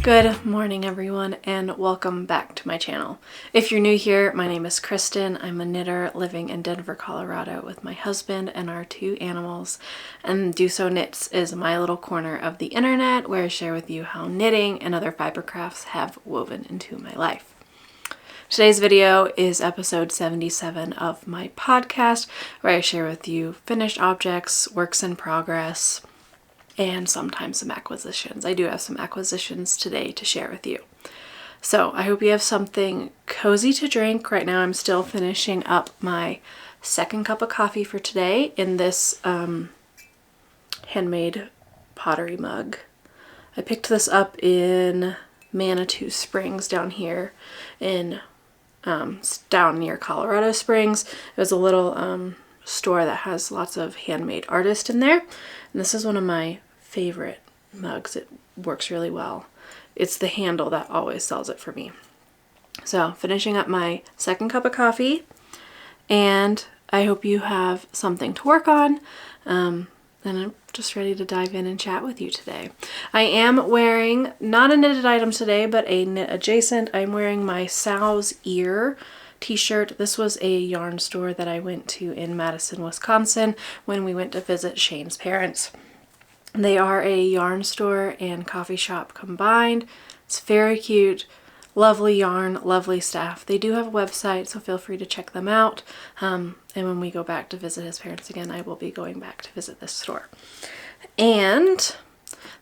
Good morning everyone and welcome back to my channel. If you're new here, my name is Kristen. I'm a knitter living in Denver, Colorado with my husband and our 2 animals. And DoSoKnits is my little corner of the internet where I share with you how knitting and other fiber crafts have woven into my life. Today's video is episode 77 of my podcast where I share with you finished objects, works in progress, and sometimes some acquisitions. I do have some acquisitions today to share with you. So I hope you have something cozy to drink. Right now I'm still finishing up my second cup of coffee for today in this handmade pottery mug. I picked this up in Manitou Springs down here in down near Colorado Springs. It was a little store that has lots of handmade artists in there. And this is one of my favorite mugs. It works really well. It's the handle that always sells it for me. So finishing up my second cup of coffee, and I hope you have something to work on. And I'm just ready to dive in and chat with you today. I am wearing not a knitted item today, but a knit adjacent. I'm wearing my Sow's Ear t-shirt. This was a yarn store that I went to in Madison, Wisconsin when we went to visit Shane's parents. They are a yarn store and coffee shop combined. It's very cute, lovely yarn, lovely staff. They do have a website, so feel free to check them out. And when we go back to visit his parents again, I will be going back to visit this store. And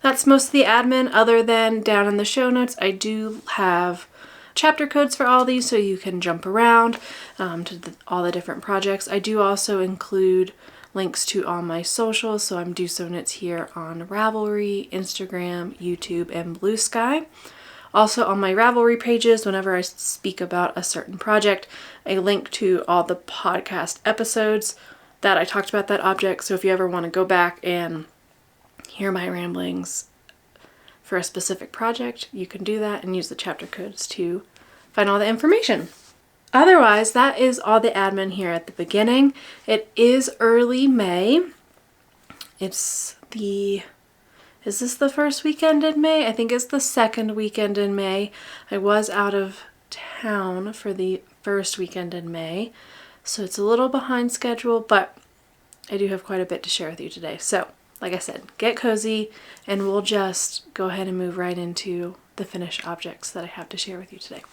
that's most of the admin, other than down in the show notes, I do have chapter codes for all these so you can jump around to all the different projects. I do also include links to all my socials, so I'm DoSoKnits here on Ravelry, Instagram, YouTube, and Blue Sky. Also on my Ravelry pages, whenever I speak about a certain project, I link to all the podcast episodes that I talked about that object, so if you ever want to go back and hear my ramblings for a specific project, you can do that and use the chapter codes to find all the information. Otherwise, that is all the admin here at the beginning. It is early May. Is this the first weekend in May? I think it's the second weekend in May. I was out of town for the first weekend in May, so it's a little behind schedule, but I do have quite a bit to share with you today. So, like I said, get cozy, and we'll just go ahead and move right into the finished objects that I have to share with you today.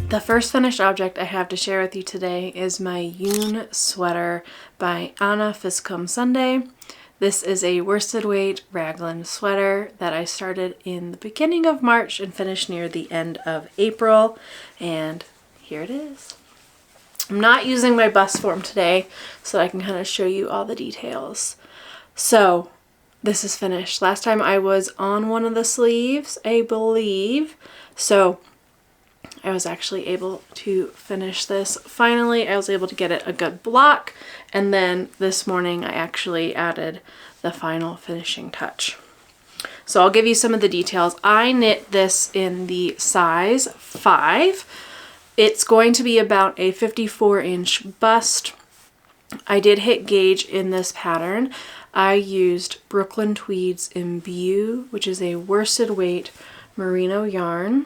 The first finished object I have to share with you today is my Eun Sweater by Anna Fiskum Sunday. This is a worsted weight raglan sweater that I started in the beginning of March and finished near the end of April, and here it is. I'm not using my bust form today so I can kind of show you all the details. So this is finished. Last time I was on one of the sleeves, I believe, so I was actually able to finish this. Finally, I was able to get it a good block, and then this morning I actually added the final finishing touch. So I'll give you some of the details. I knit this in the size 5. It's going to be about a 54-inch bust. I did hit gauge in this pattern. I used Brooklyn Tweed's Imbue, which is a worsted weight merino yarn.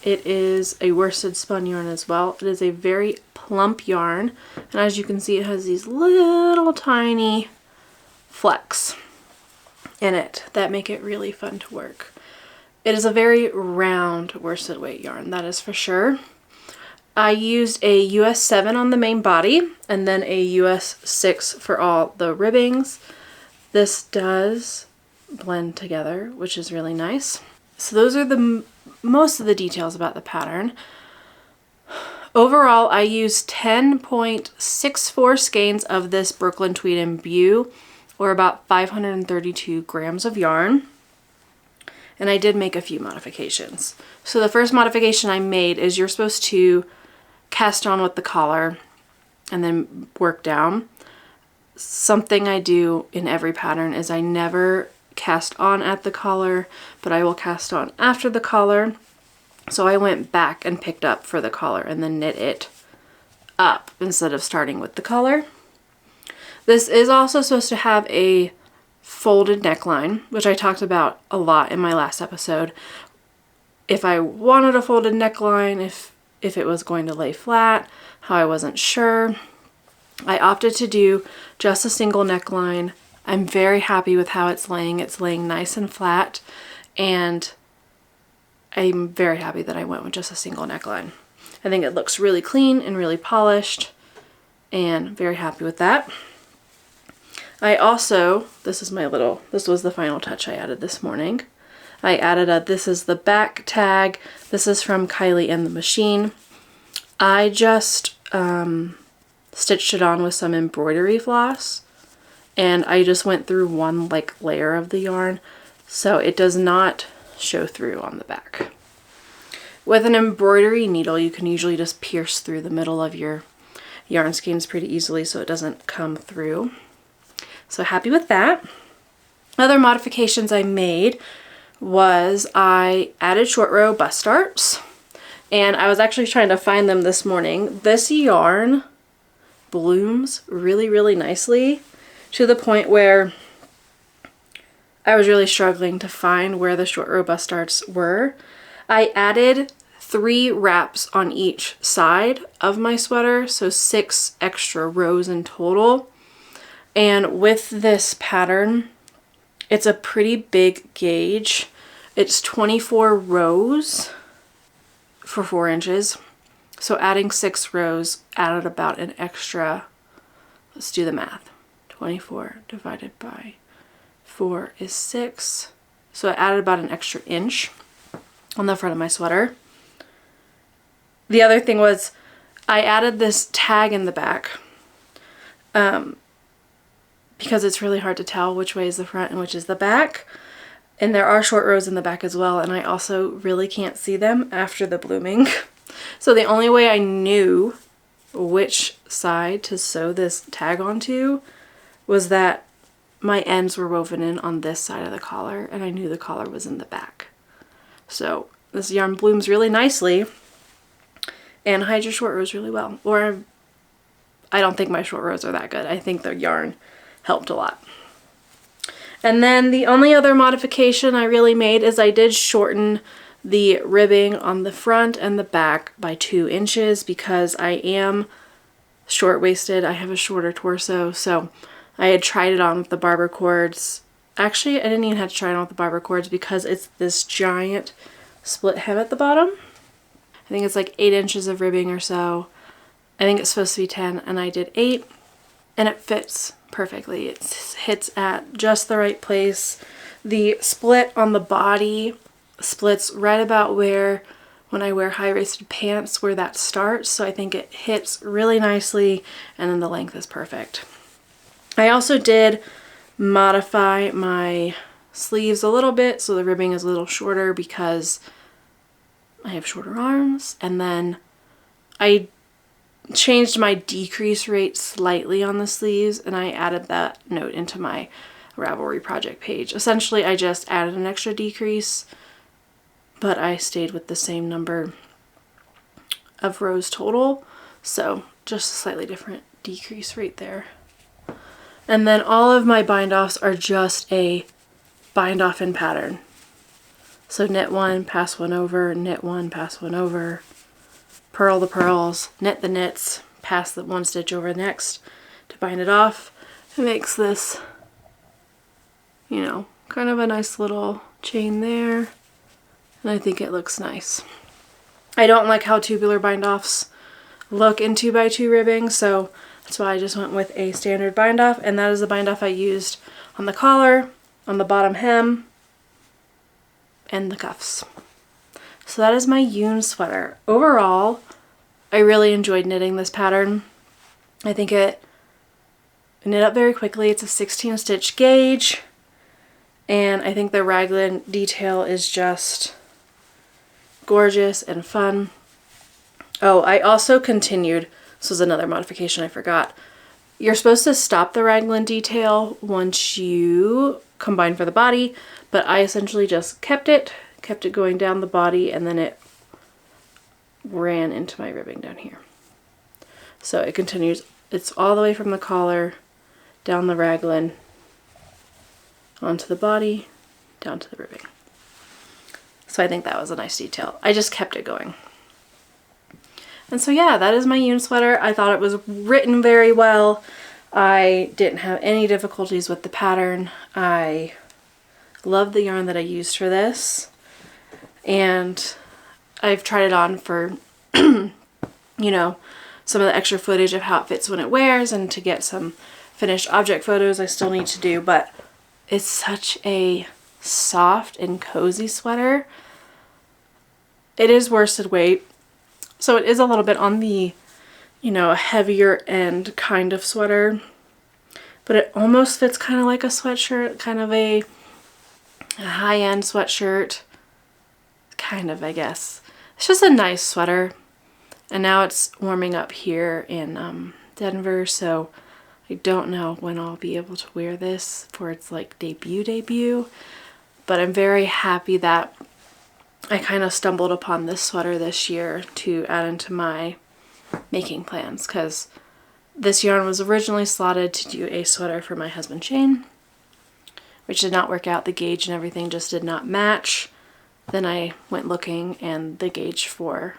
It is a worsted spun yarn as well. It is a very plump yarn, and as you can see, it has these little tiny flecks in it that make it really fun to work. It is a very round worsted weight yarn, that is for sure. I used a US 7 on the main body and then a US 6 for all the ribbings. This does blend together, which is really nice. So those are the most of the details about the pattern. Overall, I used 10.64 skeins of this Brooklyn Tweed Imbue, or about 532 grams of yarn. And I did make a few modifications. So the first modification I made is you're supposed to cast on with the collar and then work down. Something I do in every pattern is I never cast on at the collar, but I will cast on after the collar. So I went back and picked up for the collar and then knit it up instead of starting with the collar. This is also supposed to have a folded neckline, which I talked about a lot in my last episode. If I wanted a folded neckline, if it was going to lay flat, how I wasn't sure. I opted to do just a single neckline. I'm very happy with how it's laying. It's laying nice and flat, and I'm very happy that I went with just a single neckline. I think it looks really clean and really polished, and very happy with that. I also, this was the final touch I added this morning. I added this is the back tag. This is from Kylie and the Machine. I just stitched it on with some embroidery floss, and I just went through one like layer of the yarn, so it does not show through on the back. With an embroidery needle, you can usually just pierce through the middle of your yarn skeins pretty easily so it doesn't come through. So happy with that. Other modifications I made was I added short row bust darts, and I was actually trying to find them this morning. This yarn blooms really, really nicely to the point where I was really struggling to find where the short row bust darts were. I added 3 wraps on each side of my sweater, so 6 extra rows in total. And with this pattern, it's a pretty big gauge. It's 24 rows for 4 inches. So adding 6 rows added about an extra, let's do the math. 24 divided by 4 is 6. So I added about an extra inch on the front of my sweater. The other thing was I added this tag in the back because it's really hard to tell which way is the front and which is the back. And there are short rows in the back as well, and I also really can't see them after the blooming. So the only way I knew which side to sew this tag onto was that my ends were woven in on this side of the collar, and I knew the collar was in the back. So this yarn blooms really nicely and hides your short rows really well. Or I don't think my short rows are that good. I think the yarn helped a lot. And then the only other modification I really made is I did shorten the ribbing on the front and the back by 2 inches because I am short-waisted. I have a shorter torso, so I had tried it on with the barber cords. Actually, I didn't even have to try it on with the barber cords because it's this giant split hem at the bottom. I think it's like 8 inches of ribbing or so. I think it's supposed to be 10, and I did 8, and it fits perfectly. It hits at just the right place. The split on the body splits right about where, when I wear high-waisted pants, where that starts. So I think it hits really nicely, and then the length is perfect. I also did modify my sleeves a little bit so the ribbing is a little shorter because I have shorter arms, and then I changed my decrease rate slightly on the sleeves, and I added that note into my Ravelry project page. Essentially, I just added an extra decrease, but I stayed with the same number of rows total, so just a slightly different decrease rate there. And then all of my bind-offs are just a bind-off in pattern. So knit 1, pass 1 over, knit 1, pass 1 over, purl the purls, knit the knits, pass the 1 stitch over next to bind it off. It makes this, you know, kind of a nice little chain there, and I think it looks nice. I don't like how tubular bind-offs look in 2x2 ribbing, so that's why I just went with a standard bind-off, and that is the bind-off I used on the collar, on the bottom hem, and the cuffs. So that is my Eun sweater. Overall, I really enjoyed knitting this pattern. I think it knit up very quickly. It's a 16 stitch gauge, and I think the raglan detail is just gorgeous and fun. Oh, I also continued, this was another modification I forgot. You're supposed to stop the raglan detail once you combine for the body, but I essentially just kept it going down the body, and then it ran into my ribbing down here. So it continues, it's all the way from the collar down the raglan, onto the body, down to the ribbing. So I think that was a nice detail. I just kept it going. And so yeah, that is my Eun sweater. I thought it was written very well. I didn't have any difficulties with the pattern. I love the yarn that I used for this. And I've tried it on for, you know, some of the extra footage of how it fits when it wears and to get some finished object photos I still need to do. But it's such a soft and cozy sweater. It is worsted weight. So it is a little bit on the, you know, a heavier end kind of sweater, but it almost fits kind of like a sweatshirt, kind of a high-end sweatshirt, kind of, I guess. It's just a nice sweater, and now it's warming up here in Denver, so I don't know when I'll be able to wear this for its like debut, but I'm very happy that I kind of stumbled upon this sweater this year to add into my making plans, because this yarn was originally slotted to do a sweater for my husband Shane, which did not work out. The gauge and everything just did not match. Then I went looking and the gauge for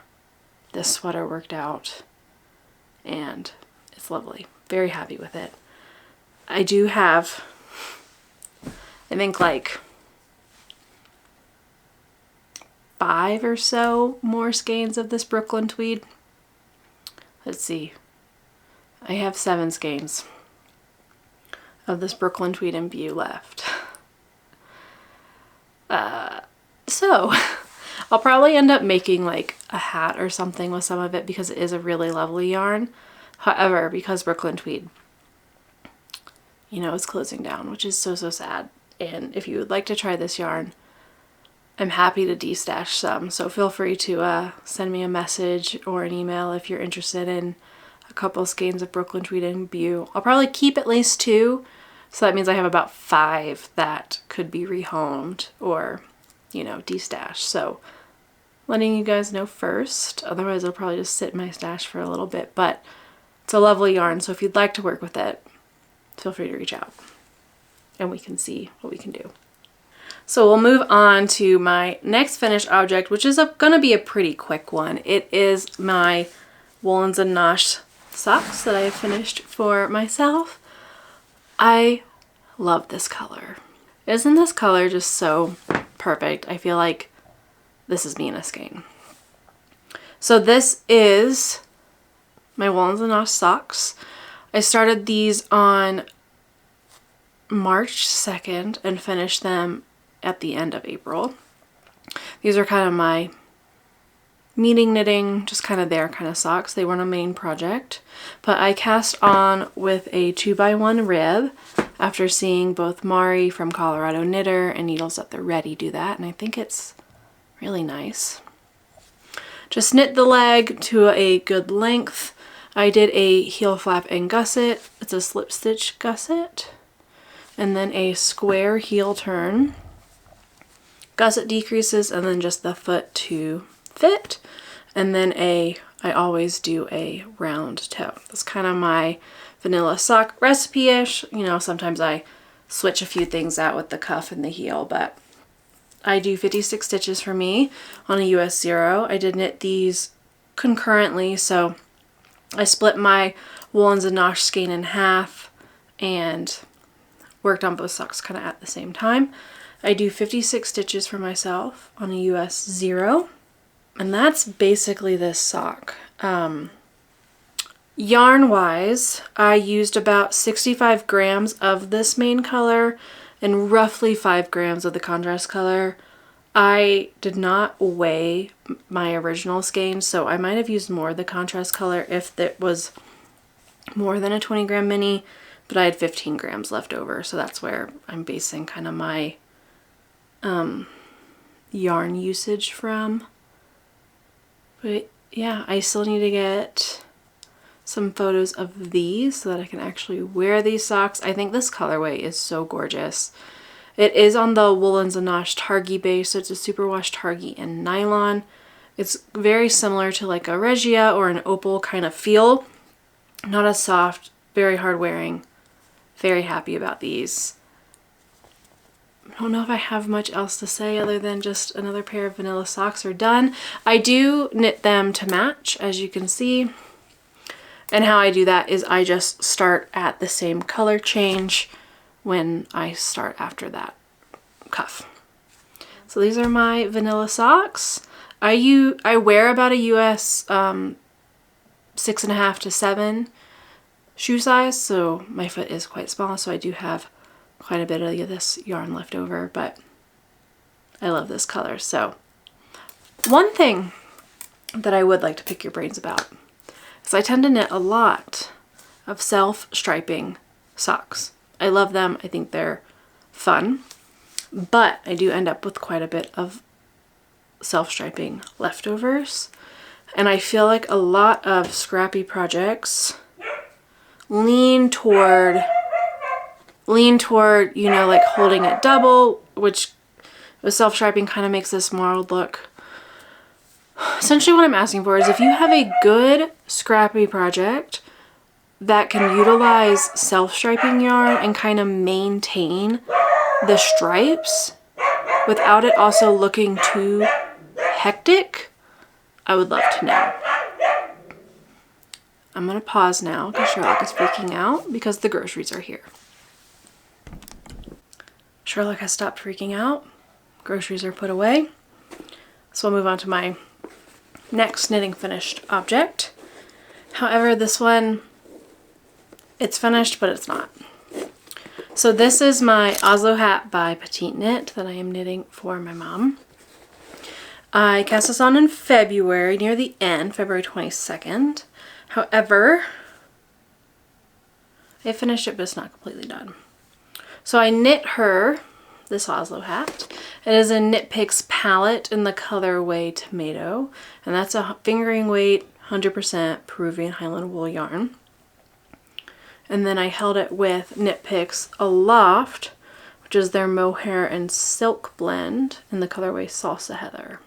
this sweater worked out, and it's lovely. Very happy with it. I do have, I think, like 5 or so more skeins of this Brooklyn tweed. Let's see. I have 7 skeins of this Brooklyn tweed and View left. So I'll probably end up making like a hat or something with some of it because it is a really lovely yarn. However, because Brooklyn tweed, you know, is closing down, which is so sad. And if you would like to try this yarn, I'm happy to de-stash some, so feel free to send me a message or an email if you're interested in a couple skeins of Brooklyn tweed and View. I'll probably keep at least 2, so that means I have about 5 that could be rehomed or, you know, de-stashed. So letting you guys know first, otherwise it'll probably just sit in my stash for a little bit, but it's a lovely yarn, so if you'd like to work with it, feel free to reach out and we can see what we can do. So we'll move on to my next finished object, which is going to be a pretty quick one. It is my Woolens and Nosh socks that I have finished for myself. I love this color. Isn't this color just so perfect? I feel like this is me in a skein. So this is my Woolens and Nosh socks. I started these on March 2nd and finished them at the end of April. These are kind of my meeting knitting, just kind of there kind of socks. They weren't a main project, but I cast on with a 2x1 rib after seeing both Mari from Colorado Knitter and Needles at the Ready do that, and I think it's really nice. Just knit the leg to a good length. I did a heel flap and gusset. It's a slip stitch gusset, and then a square heel turn. Gusset decreases, and then just the foot to fit, and then I always do a round toe. That's kind of my vanilla sock recipe-ish. You know, sometimes I switch a few things out with the cuff and the heel, but I do 56 stitches for me on a US 0. I did knit these concurrently, so I split my Woolens and Nosh skein in half and worked on both socks kind of at the same time. I do 56 stitches for myself on a US 0, and that's basically this sock. Yarn wise, I used about 65 grams of this main color and roughly 5 grams of the contrast color. I did not weigh my original skein, so I might have used more of the contrast color if it was more than a 20 gram mini, but I had 15 grams left over, so that's where I'm basing kind of my yarn usage from. But yeah, I still need to get some photos of these so that I can actually wear these socks. I think this colorway is so gorgeous. It is on the Woolens and Nosh Targhee base, so it's a superwash Targhee and nylon. It's very similar to like a Regia or an Opal kind of feel. Not as soft, very hard wearing, Very happy about these. I don't know if I have much else to say other than just another pair of vanilla socks are done. I do knit them to match, as you can see. And how I do that is I just start at the same color change when I start after that cuff. So these are my vanilla socks. I wear about a US 6.5 to 7 shoe size, so my foot is quite small, so I do have quite a bit of this yarn left over, but I love this color. So one thing that I would like to pick your brains about is I tend to knit a lot of self-striping socks. I love them. I think they're fun, but I do end up with quite a bit of self-striping leftovers. And I feel like a lot of scrappy projects lean toward, you know, like holding it double, which with self-striping kind of makes this marled look. Essentially what I'm asking for is if you have a good scrappy project that can utilize self-striping yarn and kind of maintain the stripes without it also looking too hectic, I would love to know. I'm gonna pause now because Sherlock is freaking out because the groceries are here. Sherlock has stopped freaking out. Groceries are put away. So I'll move on to my next knitting finished object. However, this one, it's finished, but it's not. So this is my Oslo Hat by Petite Knit that I am knitting for my mom. I cast this on in February, near the end, February 22nd. However, I finished it, but it's not completely done. So I knit her this Oslo Hat. It is a Knit Picks palette in the colorway Tomato, and that's a fingering weight 100% Peruvian Highland wool yarn. And then I held it with Knit Picks Aloft, which is their mohair and silk blend in the colorway Salsa Heather.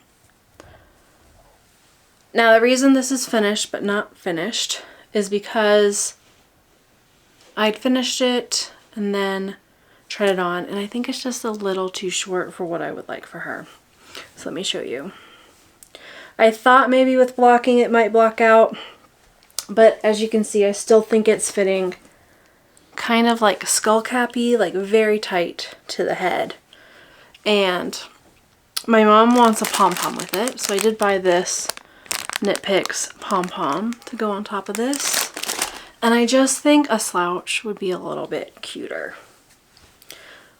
Now the reason this is finished but not finished is because I'd finished it and then tried it on, and I think it's just a little too short for what I would like for her. So let me show you. I thought maybe with blocking it might block out, but as you can see I still think it's fitting kind of like skullcappy, like very tight to the head. And my mom wants a pom-pom with it, so I did buy this Knit Picks pom-pom to go on top of this. And I just think a slouch would be a little bit cuter.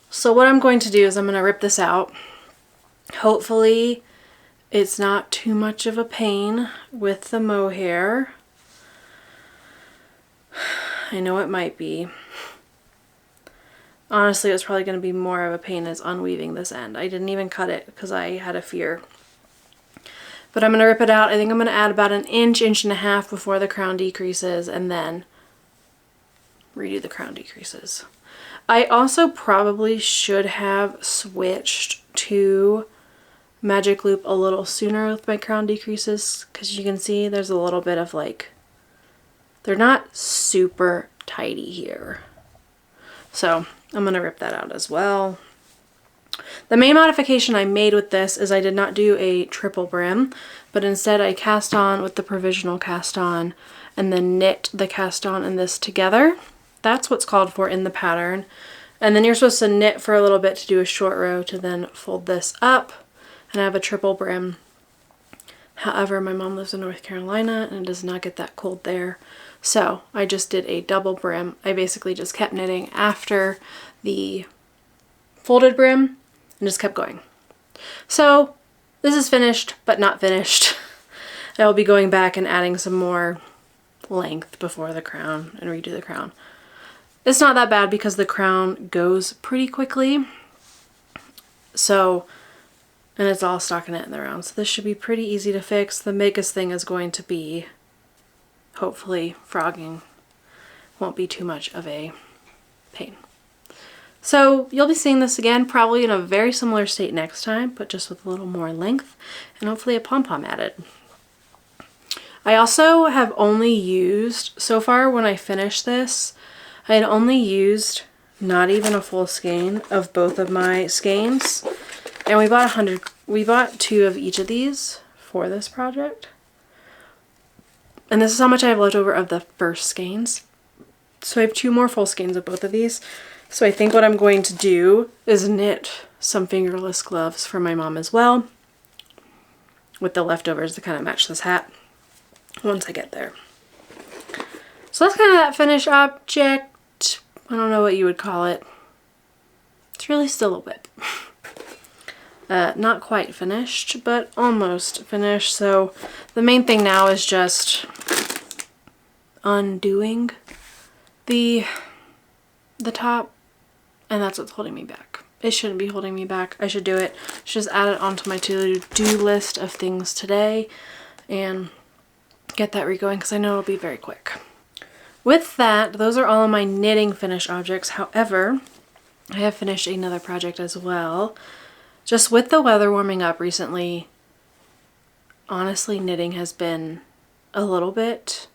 So what I'm going to do is I'm going to rip this out. Hopefully it's not too much of a pain with the mohair. I know it might be. Honestly, it was probably going to be more of a pain as unweaving this end. I didn't even cut it because I had a fear. But I'm going to rip it out. I think I'm going to add about an inch, inch and a half before the crown decreases, and then redo the crown decreases. I also probably should have switched to magic loop a little sooner with my crown decreases, because you can see there's a little bit of like, they're not super tidy here. So I'm going to rip that out as well. The main modification I made with this is I did not do a triple brim, but instead I cast on with the provisional cast on and then knit the cast on and this together. That's what's called for in the pattern. And then you're supposed to knit for a little bit to do a short row to then fold this up and have a triple brim. However, my mom lives in North Carolina and it does not get that cold there. So I just did a double brim. I basically just kept knitting after the folded brim and just kept going. So this is finished, but not finished. I will be going back and adding some more length before the crown and redo the crown. It's not that bad because the crown goes pretty quickly. So, and it's all stockinette in the round. So this should be pretty easy to fix. The biggest thing is going to be, hopefully, frogging won't be too much of a pain. So you'll be seeing this again probably in a very similar state next time, but just with a little more length and hopefully a pom-pom added. I also have only used, so far when I finished this, I had only used not even a full skein of both of my skeins. And we bought 2 of each of these for this project. And this is how much I have left over of the first skeins. So I have 2 more full skeins of both of these. So I think what I'm going to do is knit some fingerless gloves for my mom as well, with the leftovers to kind of match this hat once I get there. So that's kind of that finished object. I don't know what you would call it. It's really still a whip. Not quite finished, but almost finished. So the main thing now is just undoing the top, and that's what's holding me back. It shouldn't be holding me back. I should do it. Just add it onto my to-do list of things today and get that re-going, because I know it'll be very quick. With that, those are all of my knitting finished objects. However, I have finished another project as well. Just with the weather warming up recently, honestly, knitting has been a little bit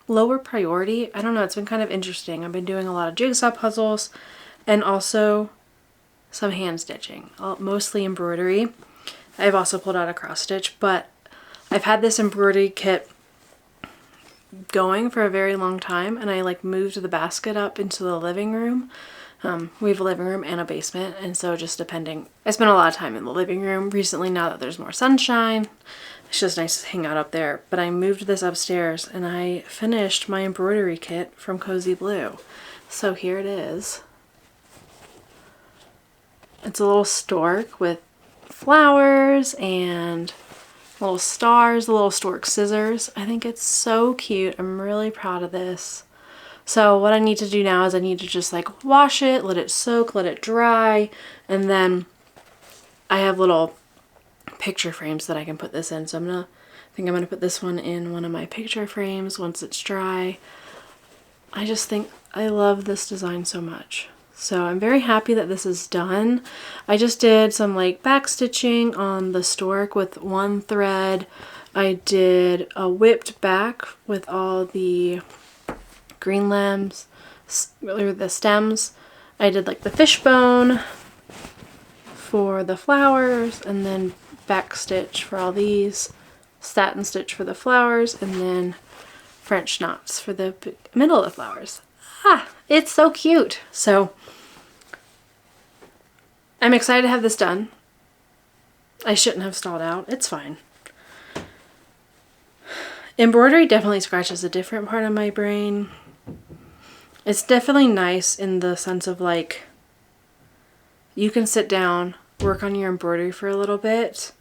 lower priority. I don't know, it's been kind of interesting. I've been doing a lot of jigsaw puzzles and also some hand stitching, mostly embroidery. I've also pulled out a cross stitch, but I've had this embroidery kit going for a very long time, and I like moved the basket up into the living room. We have a living room and a basement, and so just depending, I spend a lot of time in the living room recently now that there's more sunshine. It's just nice to hang out up there. But I moved this upstairs and I finished my embroidery kit from Cozy Blue. So here it is. It's a little stork with flowers and little stars, little stork scissors. I think it's so cute. I'm really proud of this. So what I need to do now is I need to just like wash it, let it soak, let it dry, and then I have little picture frames that I can put this in. So I think I'm gonna put this one in one of my picture frames once it's dry. I just think I love this design so much. So I'm very happy that this is done. I just did some like back stitching on the stork with one thread. I did a whipped back with all the green limbs, or the stems. I did like the fishbone for the flowers, and then back stitch for all these, satin stitch for the flowers, and then French knots for the middle of the flowers. Ah, it's so cute. So I'm excited to have this done. I shouldn't have stalled out. It's fine. Embroidery definitely scratches a different part of my brain. It's definitely nice in the sense of like, you can sit down, work on your embroidery for a little bit,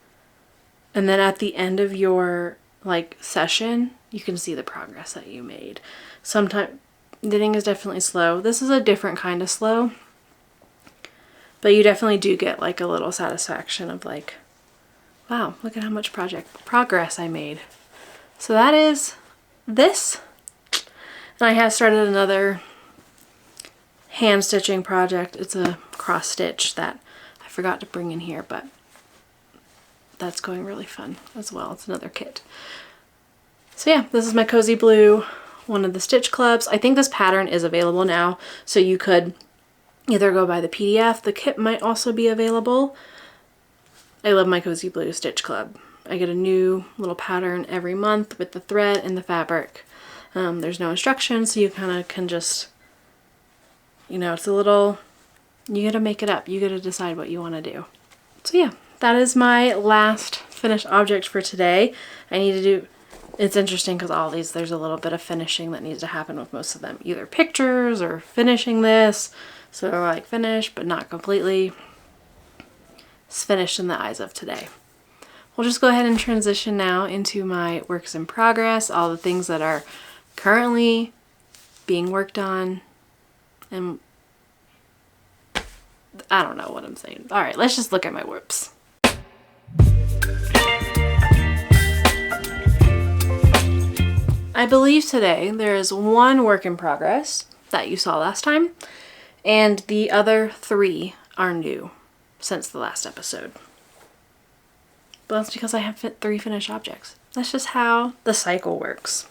and then at the end of your like session, you can see the progress that you made. Sometimes knitting is definitely slow. This is a different kind of slow, but you definitely do get like a little satisfaction of like, wow, look at how much progress I made. So that is this. And I have started another hand stitching project. It's a cross stitch that I forgot to bring in here, but that's going really fun as well. It's another kit. So yeah, this is my Cozy Blue, one of the stitch clubs. I think this pattern is available now, so you could either go buy the PDF. The kit might also be available. I love my Cozy Blue stitch club. I get a new little pattern every month with the thread and the fabric. There's no instructions, so you kind of can just, you know, it's a little, you gotta make it up. You gotta decide what you want to do. So yeah, that is my last finished object for today. I need to do, it's interesting because all these, there's a little bit of finishing that needs to happen with most of them. Either pictures or finishing this. So they're like finished, but not completely. It's finished in the eyes of today. We'll just go ahead and transition now into my works in progress, all the things that are currently being worked on, and I don't know what I'm saying. All right, let's just look at my whips. I believe today there is one work in progress that you saw last time, and the other 3 are new since the last episode. But that's because I have 3 finished objects. That's just how the cycle works.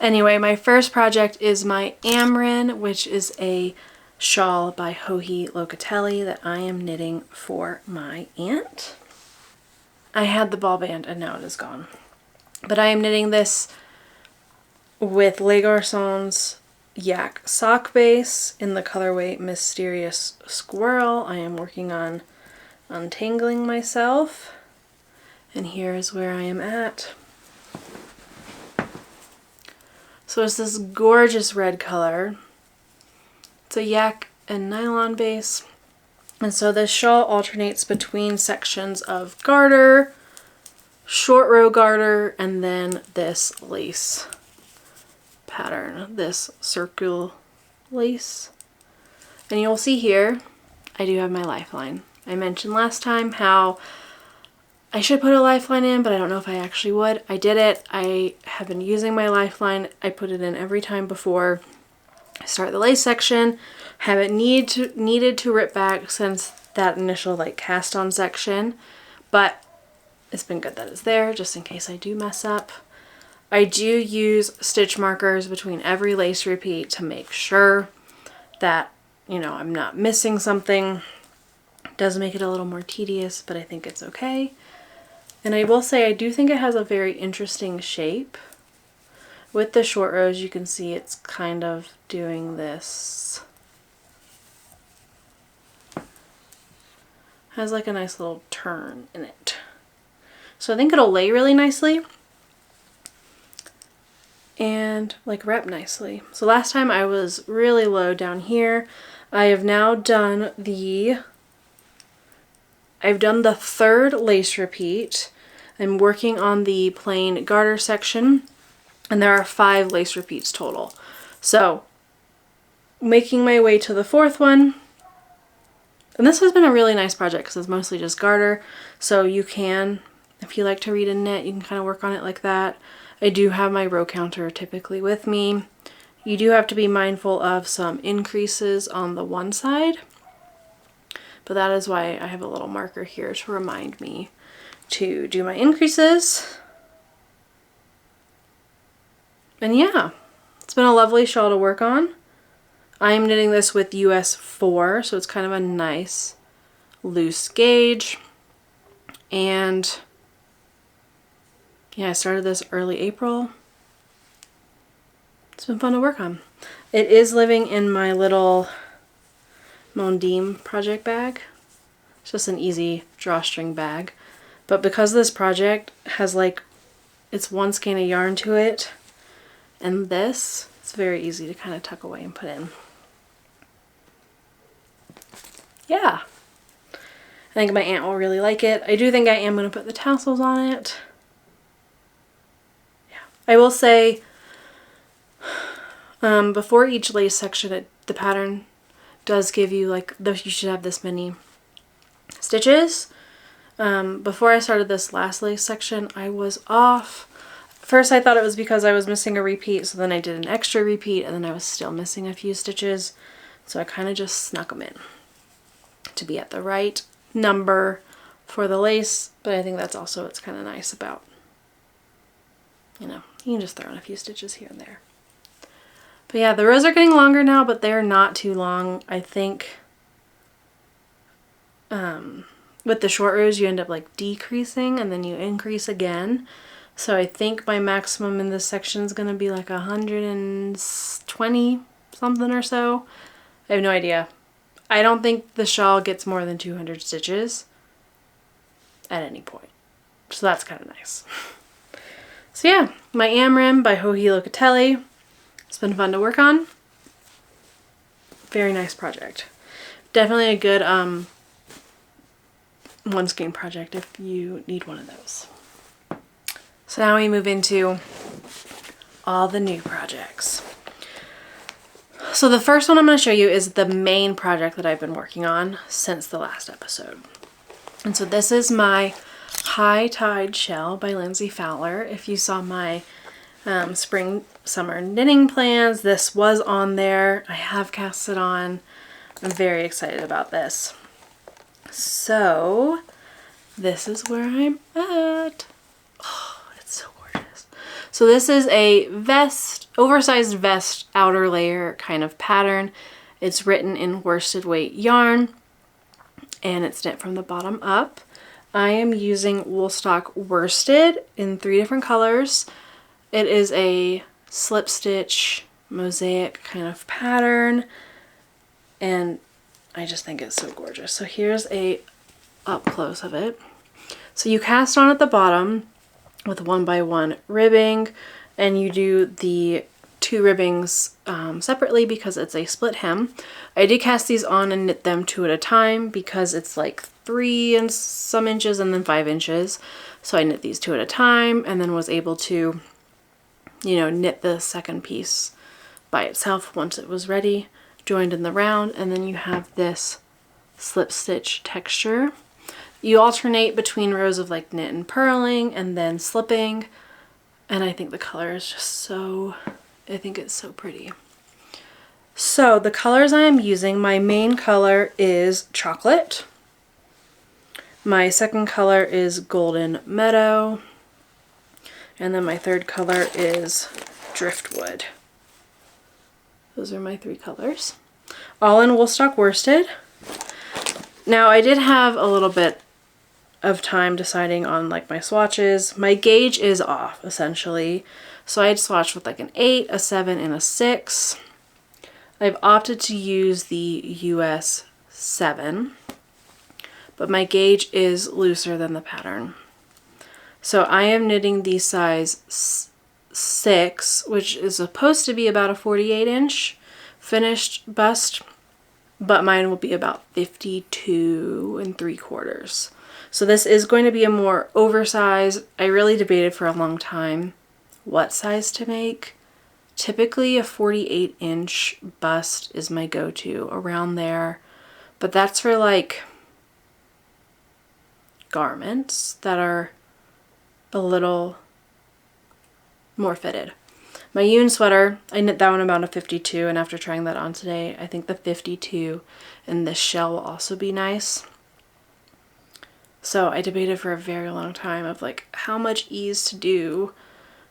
Anyway, my first project is my Amren, which is a shawl by Joji Locatelli that I am knitting for my aunt. I had the ball band and now it is gone. But I am knitting this with Les Garçons Yak sock base in the colorway Mysterious Squirrel. I am working on untangling myself, and here is where I am at. So it's this gorgeous red color. It's a yak and nylon base, and so this shawl alternates between sections of garter, short row garter, and then this lace pattern, this circle lace. And you'll see here I do have my lifeline. I mentioned last time how I should put a lifeline in, but I don't know if I actually would. I did it. I have been using my lifeline. I put it in every time before I start the lace section. Haven't needed to rip back since that initial like cast on section, but it's been good that it's there just in case I do mess up. I do use stitch markers between every lace repeat to make sure that, you know, I'm not missing something. It does make it a little more tedious, but I think it's okay. And I will say I do think it has a very interesting shape. With the short rows, you can see it's kind of doing this. Has like a nice little turn in it. So I think it'll lay really nicely and like wrap nicely. So last time I was really low down here. I have now done I've done the third lace repeat. I'm working on the plain garter section, and there are 5 lace repeats total. So making my way to the 4th one, and this has been a really nice project because it's mostly just garter, so you can, if you like to read and knit, you can kind of work on it like that. I do have my row counter typically with me. You do have to be mindful of some increases on the one side, but that is why I have a little marker here to remind me to do my increases. And yeah, it's been a lovely shawl to work on. I'm knitting this with US 4, so it's kind of a nice loose gauge. And yeah, I started this early April. It's been fun to work on. It is living in my little Mondim project bag. It's just an easy drawstring bag. But because this project has like, it's one skein of yarn to it, and this, it's very easy to kind of tuck away and put in. Yeah. I think my aunt will really like it. I do think I am going to put the tassels on it. Yeah. I will say, before each lace section, the pattern does give you like, you should have this many stitches. Before I started this last lace section, I was off. First I thought it was because I was missing a repeat, so then I did an extra repeat, and then I was still missing a few stitches. So I kind of just snuck them in to be at the right number for the lace, but I think that's also what's kind of nice about, you know, you can just throw in a few stitches here and there. But yeah, the rows are getting longer now, but they're not too long. I think with the short rows you end up like decreasing and then you increase again. So I think my maximum in this section is going to be like 120 something or so. I have no idea. I don't think the shawl gets more than 200 stitches at any point. So that's kind of nice. So yeah, my Amren by Joji Locatelli. It's been fun to work on. Very nice project. Definitely a good one skein project if you need one of those. So now we move into all the new projects. So the first one I'm going to show you is the main project that I've been working on since the last episode. And so this is my High Tide Shell by Lindsay Fowler. If you saw my spring summer knitting plans, this was on there. I have cast it on. I'm very excited about this. So this is where I'm at. Oh, it's so gorgeous. So this is a vest, oversized vest outer layer kind of pattern. It's written in worsted weight yarn and it's knit from the bottom up. I am using Woolstock worsted in 3 different colors. It is a slip stitch mosaic kind of pattern and I just think it's so gorgeous. So here's a up close of it. So you cast on at the bottom with 1x1 ribbing and you do the 2 ribbings separately because it's a split hem. I did cast these on and knit them 2 at a time because it's like 3 and some inches and then 5 inches. So I knit these 2 at a time and then was able to, you know, knit the second piece by itself once it was ready, joined in the round, and then you have this slip stitch texture. You alternate between rows of like knit and purling and then slipping, and I think the color is just so, I think it's so pretty. So the colors I am using, my main color is chocolate. My second color is golden meadow. And then my third color is driftwood. Those are my 3 colors. All in Woolstock worsted. Now I did have a little bit of time deciding on like my swatches. My gauge is off essentially. So I had swatched with like an 8, a 7, and a 6. I've opted to use the US 7, but my gauge is looser than the pattern. So I am knitting the size 6, which is supposed to be about a 48-inch finished bust, but mine will be about 52 3/4. So this is going to be a more oversized. I really debated for a long time what size to make. Typically a 48-inch bust is my go-to, around there, but that's for like garments that are a little more fitted. My Eun sweater, I knit that one about a 52, and after trying that on today, I think the 52 and this shell will also be nice. So I debated for a very long time of like how much ease to do,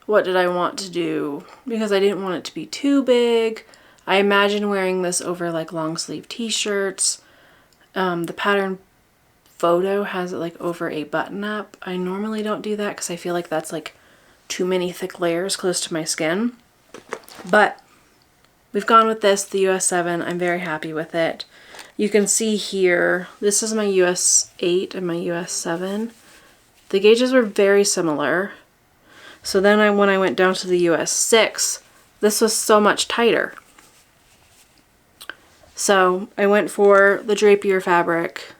what did I want to do, because I didn't want it to be too big. I imagine wearing this over like long sleeve t-shirts. The pattern photo has it like over a button up. I normally don't do that because I feel like that's like too many thick layers close to my skin. But we've gone with this, the US 7. I'm very happy with it. You can see here, this is my US 8 and my US 7. The gauges were very similar. So then when I went down to the US 6, this was so much tighter. So I went for the drapier fabric,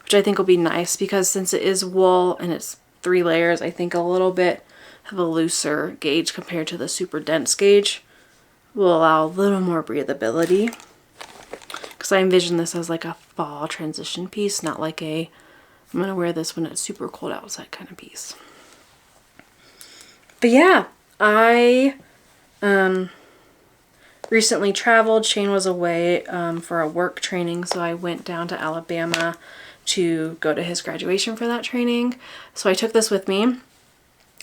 which I think will be nice because since it is wool and it's 3 layers, I think a little bit of a looser gauge compared to the super dense gauge will allow a little more breathability. Because I envision this as like a fall transition piece, not like a I'm gonna wear this when it's super cold outside kind of piece. But yeah, I recently traveled. Shane was away for a work training, so I went down to Alabama to go to his graduation for that training. So I took this with me.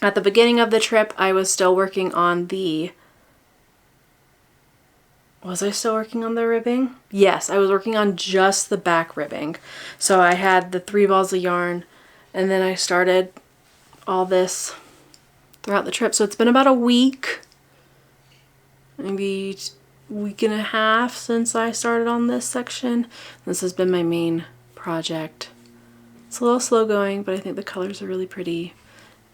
At the beginning of the trip, I was still working on the... Was I still working on the ribbing? Yes, I was working on just the back ribbing. So I had the 3 balls of yarn, and then I started all this throughout the trip. So it's been about a week, maybe week and a half since I started on this section. This has been my main project. It's a little slow going, but I think the colors are really pretty.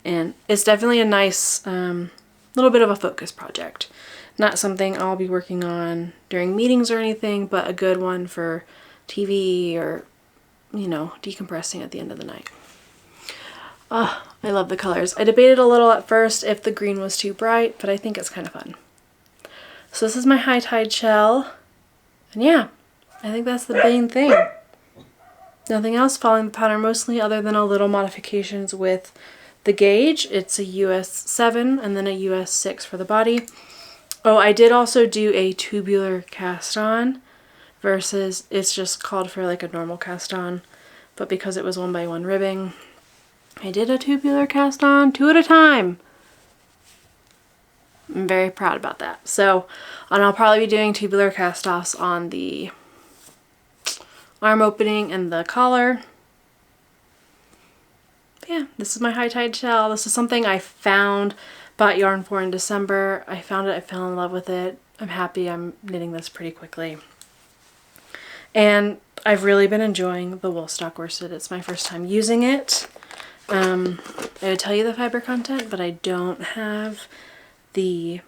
And it's definitely a nice little bit of a focus project. Not something I'll be working on during meetings or anything, but a good one for TV or, you know, decompressing at the end of the night. Oh, I love the colors. I debated a little at first if the green was too bright, but I think it's kind of fun. So this is my high tide shell. And yeah, I think that's the main thing. Nothing else, following the pattern mostly other than a little modifications with the gauge. It's a US 7 and then a US 6 for the body. Oh, I did also do a tubular cast on versus it's just called for like a normal cast on, but because it was 1x1 ribbing, I did a tubular cast on 2 at a time. I'm very proud about that. So, and I'll probably be doing tubular cast-offs on the arm opening and the collar. But yeah, this is my high tide shell. This is something I found, bought yarn for in December. I found it, I fell in love with it. I'm happy I'm knitting this pretty quickly. And I've really been enjoying the wool stock worsted. It's my first time using it. I would tell you the fiber content, but I don't have the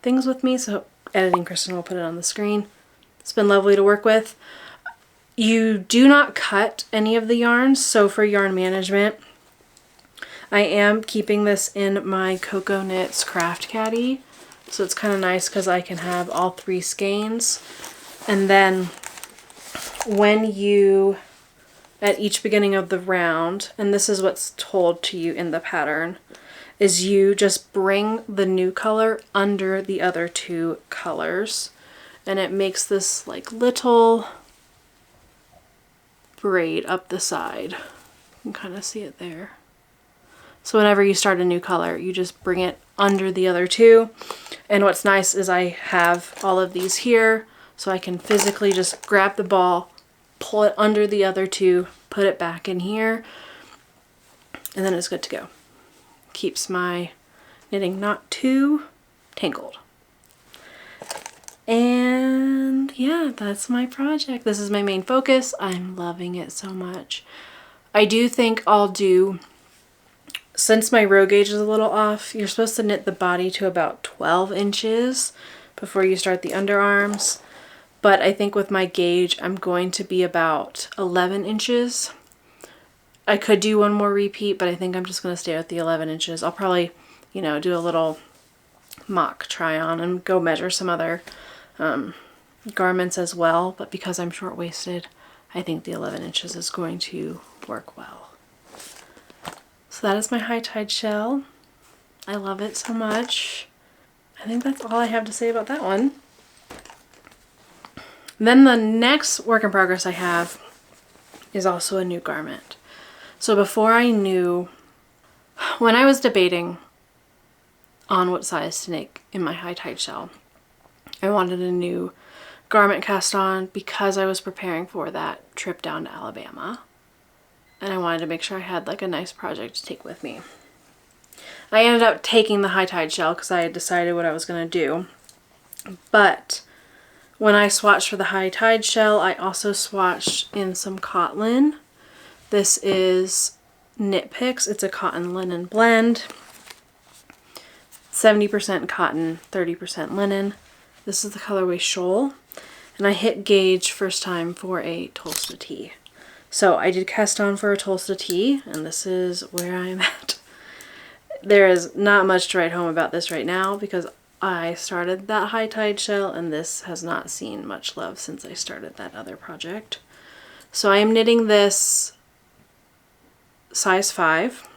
things with me, so editing Kristen will put it on the screen. It's been lovely to work with. You do not cut any of the yarns, so for yarn management, I am keeping this in my DoSoKnits craft caddy, so it's kind of nice because I can have all 3 skeins. And then when you, at each beginning of the round, and this is what's told to you in the pattern, is you just bring the new color under the other 2 colors, and it makes this like little braid up the side. You can kind of see it there. So whenever you start a new color, you just bring it under the other 2. And what's nice is I have all of these here, so I can physically just grab the ball, pull it under the other 2, put it back in here, and then it's good to go. Keeps my knitting not too tangled. And yeah, that's my project. This is my main focus. I'm loving it so much. I do think I'll do, since my row gauge is a little off, you're supposed to knit the body to about 12 inches before you start the underarms. But I think with my gauge, I'm going to be about 11 inches. I could do one more repeat, but I think I'm just going to stay with the 11 inches. I'll probably, you know, do a little mock try on and go measure some other garments as well. But because I'm short-waisted, I think the 11 inches is going to work well. So that is my high tide shell. I love it so much. I think that's all I have to say about that one. Then the next work in progress I have is also a new garment. So before I knew, when I was debating on what size to knit in my high tide shell, I wanted a new garment cast on because I was preparing for that trip down to Alabama. And I wanted to make sure I had like a nice project to take with me. I ended up taking the high tide shell because I had decided what I was going to do. But when I swatched for the high tide shell, I also swatched in some cotton. This is Knit Picks. It's a cotton linen blend. 70% cotton, 30% linen. This is the colorway Shoal. And I hit gauge first time for a Tolsta Tee. So I did cast on for a Tolsta Tee, and this is where I'm at. There is not much to write home about this right now because I started that high tide shell and this has not seen much love since I started that other project. So I am knitting this size 5.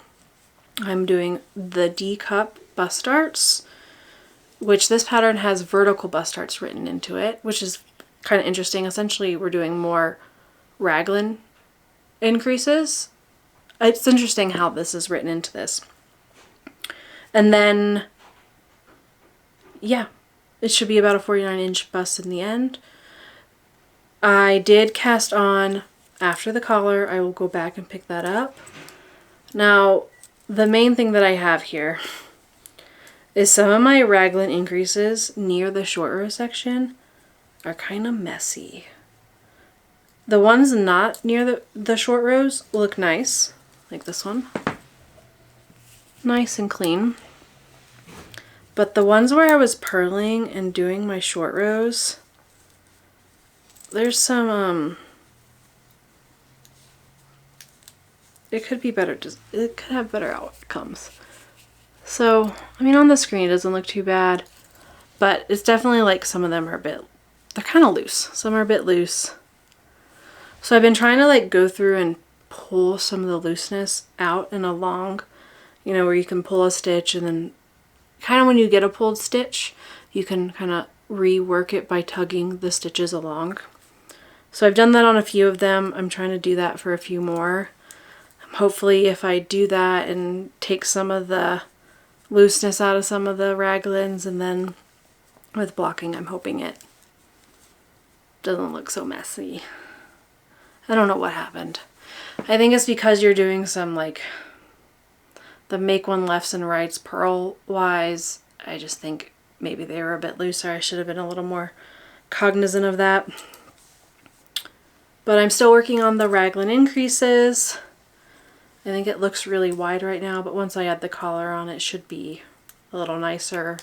I'm doing the D cup bust darts, which this pattern has vertical bust darts written into it, which is kind of interesting. Essentially we're doing more raglan increases. It's interesting how this is written into this. And then yeah, it should be about a 49-inch bust in the end. I did cast on after the collar. I will go back and pick that up. Now, the main thing that I have here is some of my raglan increases near the short row section are kind of messy. The ones not near the short rows look nice, like this one. Nice and clean. But the ones where I was purling and doing my short rows, there's some, it could be better, it could have better outcomes. So, I mean, on the screen it doesn't look too bad, but it's definitely like some of them are a bit, they're kind of loose. Some are a bit loose. So I've been trying to like go through and pull some of the looseness out and along, you know, where you can pull a stitch and then kind of when you get a pulled stitch, you can kind of rework it by tugging the stitches along. So I've done that on a few of them. I'm trying to do that for a few more. Hopefully if I do that and take some of the looseness out of some of the raglans, and then with blocking I'm hoping it doesn't look so messy. I don't know what happened. I think it's because you're doing some like the make one lefts and rights purl wise. I just think maybe they were a bit looser. I should have been a little more cognizant of that. But I'm still working on the raglan increases. I think it looks really wide right now, but once I add the collar on, it should be a little nicer.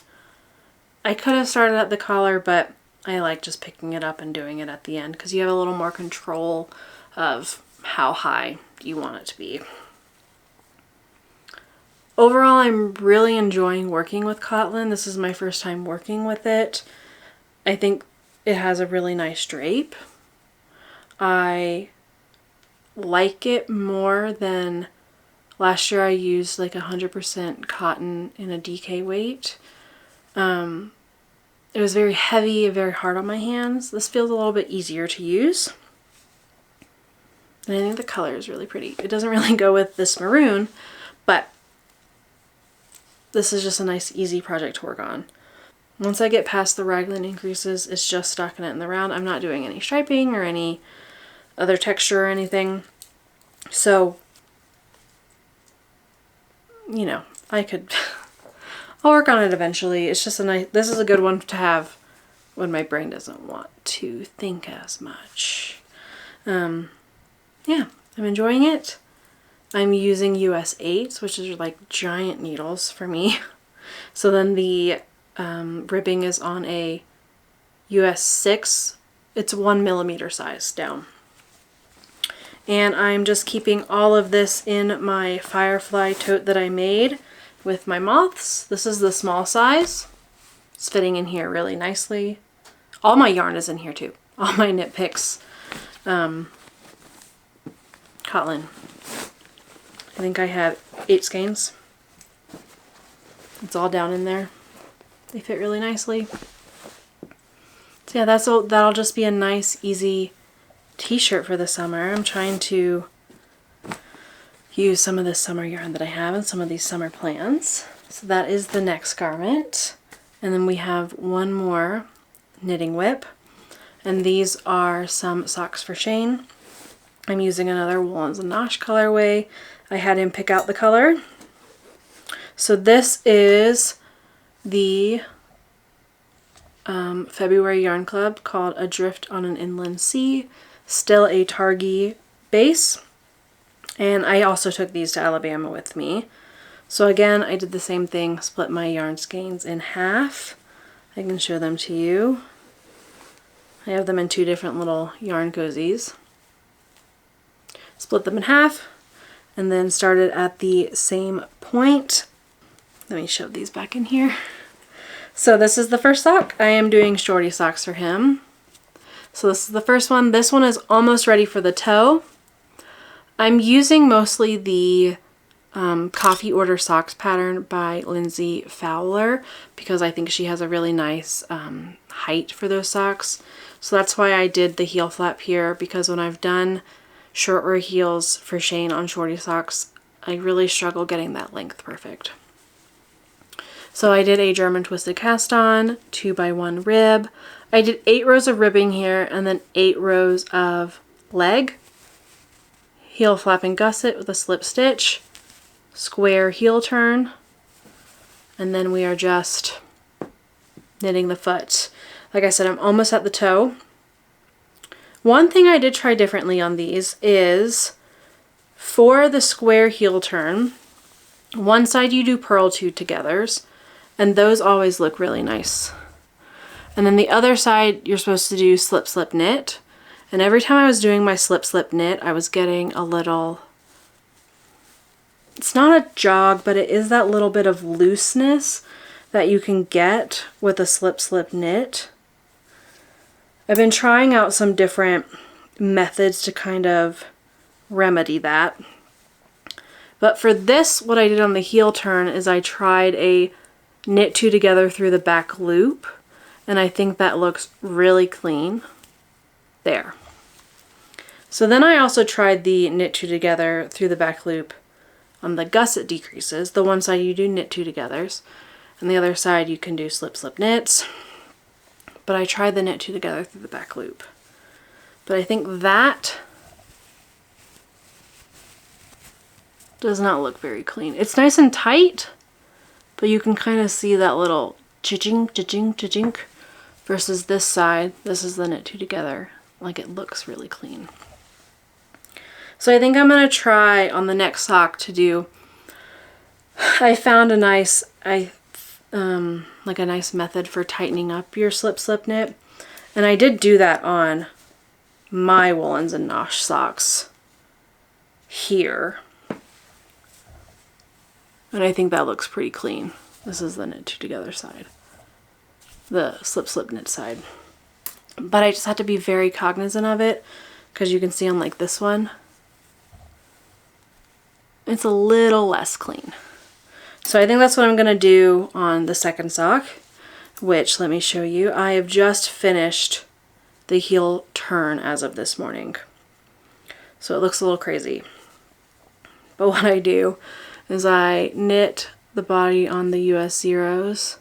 I could have started at the collar, but I like just picking it up and doing it at the end because you have a little more control of how high you want it to be. Overall, I'm really enjoying working with Kotlin. This is my first time working with it. I think it has a really nice drape. I like it more than last year. I used like 100% cotton in a DK weight. It was very heavy and very hard on my hands. This feels a little bit easier to use. And I think the color is really pretty. It doesn't really go with this maroon, but this is just a nice easy project to work on. Once I get past the raglan increases, it's just stockinette in the round. I'm not doing any striping or any other texture or anything. So, you know, I could, I'll work on it eventually. It's just a nice, this is a good one to have when my brain doesn't want to think as much. Yeah, I'm enjoying it. I'm using US 8s, which is like giant needles for me. So then the ribbing is on a US 6. It's 1 millimeter size down. And I'm just keeping all of this in my Firefly tote that I made with my moths. This is the small size. It's fitting in here really nicely. All my yarn is in here too. All my Knit Picks Kotlin. I think I have 8 skeins. It's all down in there. They fit really nicely. So yeah, that'll just be a nice, easy t-shirt for the summer. I'm trying to use some of this summer yarn that I have and some of these summer plans. So that is the next garment. And then we have one more knitting whip. And these are some socks for Shane. I'm using another Woolens and Nosh colorway. I had him pick out the color. So this is the February Yarn Club called Adrift on an Inland Sea. Still a Targhee base. And I also took these to Alabama with me. So again, I did the same thing, split my yarn skeins in half. I can show them to you. I have them in 2 different little yarn cozies. Split them in half and then started at the same point. Let me shove these back in here. So this is the first sock. I am doing shorty socks for him. So this is the first one. This one is almost ready for the toe. I'm using mostly the Coffee Order Socks pattern by Lindsay Fowler because I think she has a really nice height for those socks. So that's why I did the heel flap here, because when I've done short wear heels for Shane on shorty socks, I really struggle getting that length perfect. So I did a German twisted cast on, 2x1 rib. I did 8 rows of ribbing here and then 8 rows of leg. Heel flap and gusset with a slip stitch, square heel turn, and then we are just knitting the foot. Like I said, I'm almost at the toe. One thing I did try differently on these is for the square heel turn, one side you do purl 2 togethers, and those always look really nice. And then the other side you're supposed to do slip slip knit. And every time I was doing my slip slip knit, I was getting a little, it's not a jog, but it is that little bit of looseness that you can get with a slip slip knit. I've been trying out some different methods to kind of remedy that. But for this, what I did on the heel turn is I tried a knit 2 together through the back loop, and I think that looks really clean. There. So then I also tried the knit 2 together through the back loop On the gusset decreases, the one side you do knit 2 togethers, and the other side you can do slip slip knits. But I tried the knit 2 together through the back loop. But I think that does not look very clean. It's nice and tight, but you can kind of see that little cha-ching, cha-ching, cha-ching, versus this side. This is the knit 2 together. Like, it looks really clean. So I think I'm going to try on the next sock to do, I found a nice, like a nice method for tightening up your slip slip knit. And I did do that on my Woolens and Nosh socks here. And I think that looks pretty clean. This is the knit 2 together side, the slip slip knit side. But I just had to be very cognizant of it, because you can see on like this one, it's a little less clean. So I think that's what I'm gonna do on the second sock, which, let me show you. I have just finished the heel turn as of this morning. So it looks a little crazy. But what I do is I knit the body on the US zeros,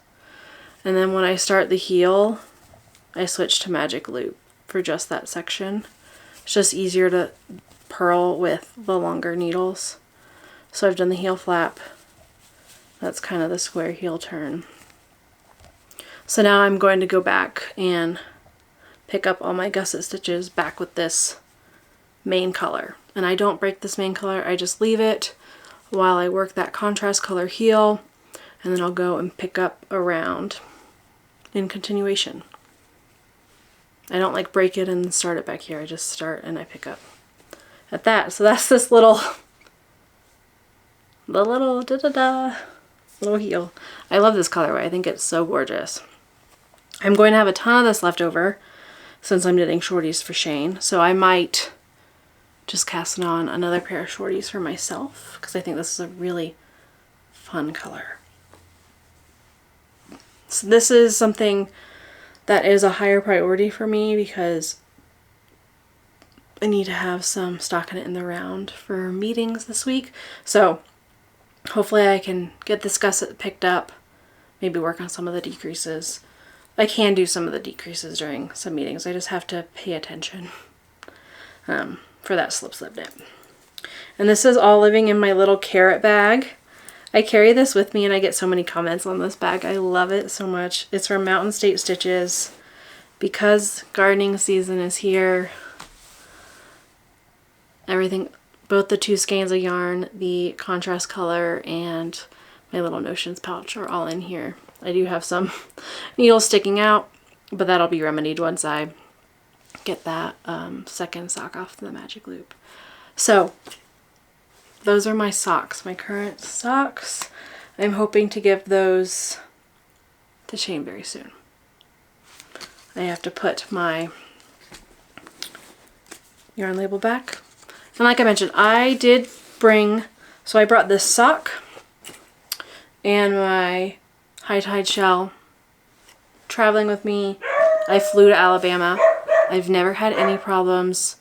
and then when I start the heel, I switch to magic loop for just that section. It's just easier to purl with the longer needles. So I've done the heel flap. That's kind of the square heel turn. So now I'm going to go back and pick up all my gusset stitches back with this main color. And I don't break this main color, I just leave it while I work that contrast color heel, and then I'll go and pick up around in continuation. I don't like break it and start it back here. I just start and I pick up at that. So that's this little, the little da-da-da, little heel. I love this colorway. I think it's so gorgeous. I'm going to have a ton of this left over since I'm knitting shorties for Shane. So I might just cast on another pair of shorties for myself, because I think this is a really fun color. So this is something that is a higher priority for me, because I need to have some stockinette in the round for meetings this week. So hopefully I can get this gusset picked up, maybe work on some of the decreases. I can do some of the decreases during some meetings. I just have to pay attention for that slip slip knit. And this is all living in my little carrot bag. I carry this with me and I get so many comments on this bag. I love it so much. It's from Mountain State Stitches. Because gardening season is here, everything, both the 2 skeins of yarn, the contrast color, and my little notions pouch are all in here. I do have some needles sticking out, but that'll be remedied once I get that second sock off the magic loop. So those are my socks, my current socks. I'm hoping to give those to Shane very soon. I have to put my yarn label back. And like I mentioned, I did bring, so I brought this sock and my high tide shell traveling with me. I flew to Alabama. I've never had any problems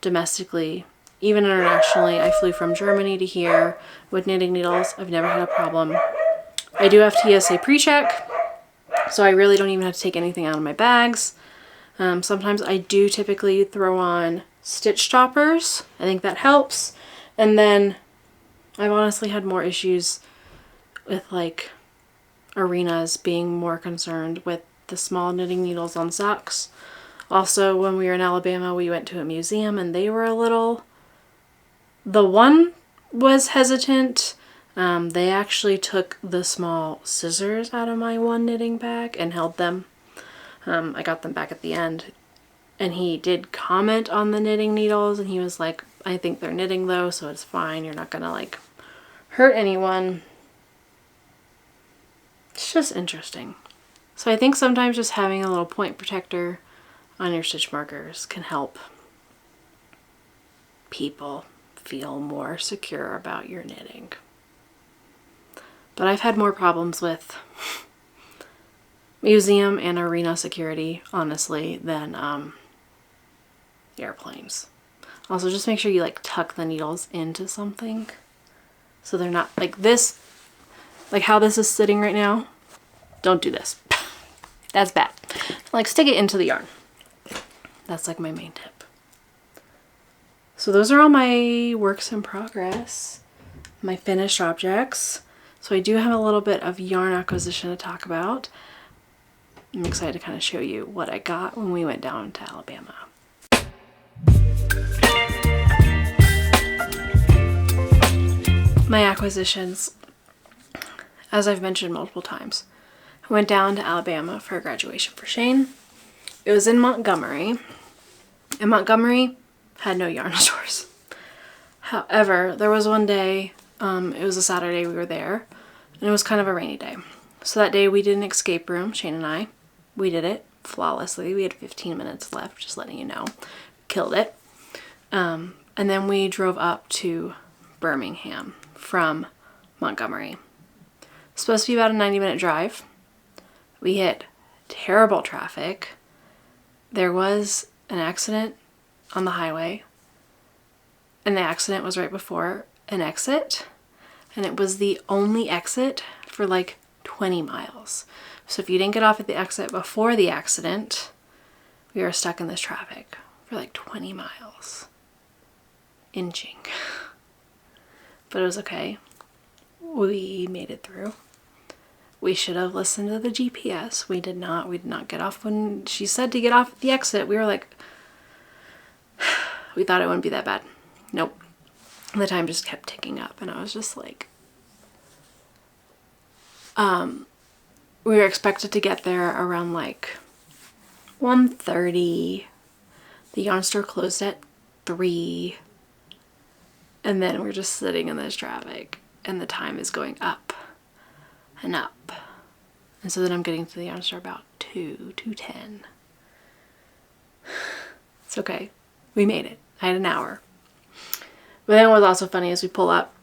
domestically. Even internationally, I flew from Germany to here with knitting needles. I've never had a problem. I do have TSA pre-check, so I really don't even have to take anything out of my bags. Sometimes I do typically throw on stitch stoppers. I think that helps. And then I've honestly had more issues with like arenas being more concerned with the small knitting needles on socks. Also, when we were in Alabama, we went to a museum and they were a little, the one was hesitant. They actually took the small scissors out of my one knitting bag and held them. I got them back at the end. And he did comment on the knitting needles and he was like, I think they're knitting though, so it's fine. You're not gonna like hurt anyone. It's just interesting. So I think sometimes just having a little point protector on your stitch markers can help people feel more secure about your knitting. But I've had more problems with museum and arena security, honestly, than airplanes. Also, just make sure you like tuck the needles into something So they're not like this, like how this is sitting right now. Don't do this. That's bad. Like stick it into the yarn. That's like my main tip. So those are all my works in progress, my finished objects. So I do have a little bit of yarn acquisition to talk about. I'm excited to kind of show you what I got when we went down to Alabama. My acquisitions, as I've mentioned multiple times, I went down to Alabama for a graduation for Shane. It was in Montgomery, and Montgomery had no yarn stores. However, there was one day, it was a Saturday we were there, and it was kind of a rainy day. So that day we did an escape room, Shane and I. We did it flawlessly. We had 15 minutes left, just letting you know. Killed it. And then we drove up to Birmingham from Montgomery. Supposed to be about a 90-minute drive. We hit terrible traffic. There was an accident on the highway, and the accident was right before an exit, and it was the only exit for like 20 miles. So if you didn't get off at the exit before the accident, we were stuck in this traffic for like 20 miles. Inching. But it was okay. We made it through. We should have listened to the GPS. We did not. We did not get off when she said to get off at the exit. We were like, we thought it wouldn't be that bad. Nope. The time just kept ticking up, and I was just like, we were expected to get there around like 1:30. The yarn store closed at 3. And then we're just sitting in this traffic, and the time is going up and up. And so then I'm getting to the yarn store about 2:10. It's okay. We made it. I had an hour. But then what was also funny is we pull up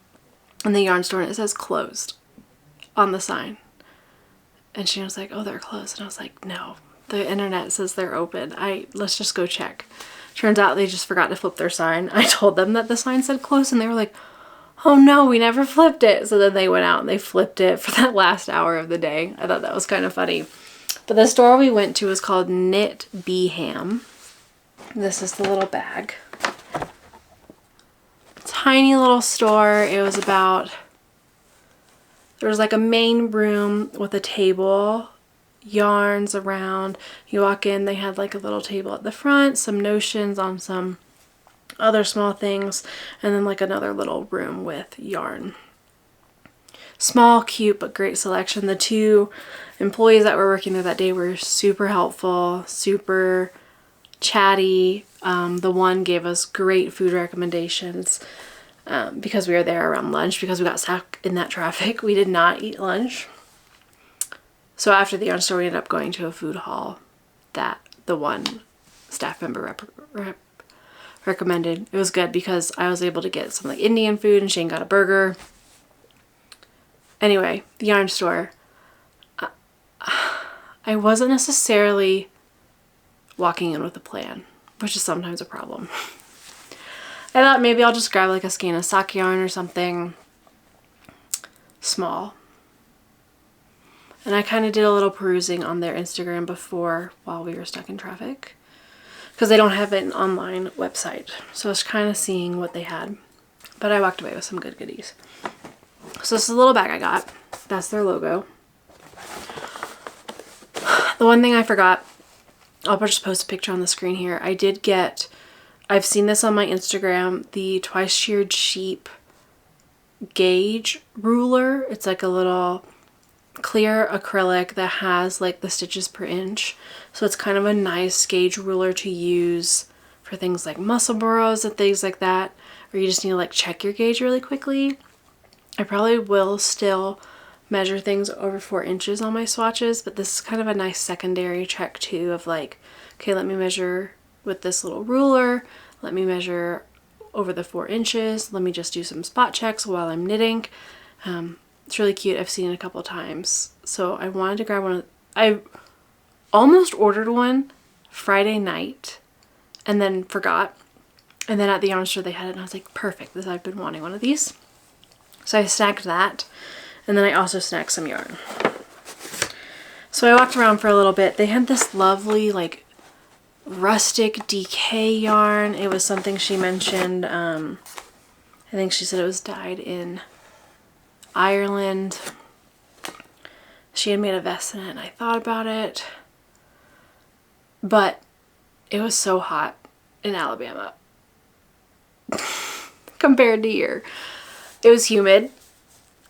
in the yarn store and it says closed on the sign. And she was like, oh, they're closed. And I was like, no, the internet says they're open. Let's just go check. Turns out they just forgot to flip their sign. I told them that the sign said closed, and they were like, oh no, we never flipped it. So then they went out and they flipped it for that last hour of the day. I thought that was kind of funny. But the store we went to was called Knit Beham. This is the little bag. Tiny little store. It was about, there was like a main room with a table, yarns around. You walk in, they had like a little table at the front, some notions on some other small things, and then like another little room with yarn. Small, cute, but great selection. The 2 employees that were working there that day were super helpful, super chatty. The one gave us great food recommendations because we were there around lunch, because we got stuck in that traffic. We did not eat lunch. So after the yarn store, we ended up going to a food hall that the one staff member recommended. It was good because I was able to get some like Indian food, and Shane got a burger. Anyway, the yarn store. I wasn't necessarily walking in with a plan, which is sometimes a problem. I thought maybe I'll just grab like a skein of sock yarn or something small. And I kind of did a little perusing on their Instagram before, while we were stuck in traffic, because they don't have an online website. So I was kind of seeing what they had, but I walked away with some good goodies. So this is a little bag I got. That's their logo. The one thing I forgot, I'll just post a picture on the screen here. I did get, I've seen this on my Instagram, the Twice Sheared Sheep gauge ruler. It's like a little clear acrylic that has like the stitches per inch. So it's kind of a nice gauge ruler to use for things like muscle burrows and things like that, or you just need to like check your gauge really quickly. I probably will still measure things over 4 inches on my swatches, but this is kind of a nice secondary check too of like, okay, let me measure with this little ruler, let me measure over the 4 inches, let me just do some spot checks while I'm knitting. It's really cute. I've seen it a couple times. So I wanted to grab one. I almost ordered one Friday night and then forgot. And then at the yarn store they had it, and I was like, perfect, this, I've been wanting one of these. So I snagged that, and then I also snagged some yarn. So I walked around for a little bit. They had this lovely like rustic DK yarn. It was something she mentioned. I think she said it was dyed in Ireland. She had made a vest in it, and I thought about it. But it was so hot in Alabama compared to here. It was humid,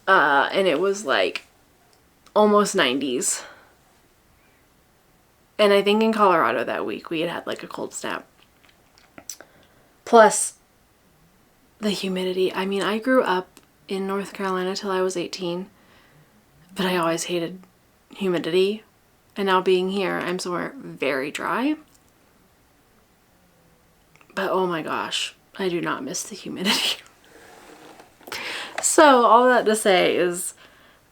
and it was like almost 90s. And I think in Colorado that week we had like a cold snap. Plus the humidity. I mean, I grew up in North Carolina till I was 18, but I always hated humidity. And now being here, I'm somewhere very dry. But oh my gosh, I do not miss the humidity. So all that to say is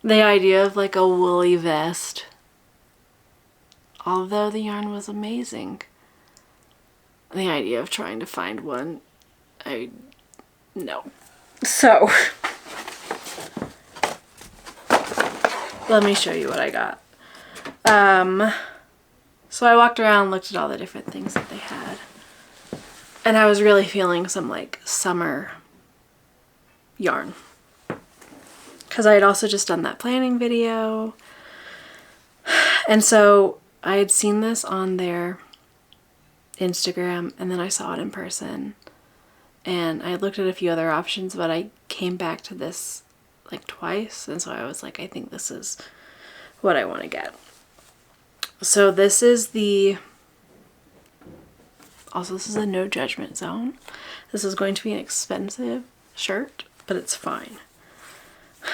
the idea of like a woolly vest, although the yarn was amazing, the idea of trying to find one, no. So let me show you what I got. So I walked around, looked at all the different things that they had, and I was really feeling some like summer yarn, because I had also just done that planning video, and so I had seen this on their Instagram, and then I saw it in person, and I looked at a few other options, but I came back to this like twice, and so I was like, I think this is what I want to get. So this is this is a no judgment zone. This is going to be an expensive shirt, but it's fine.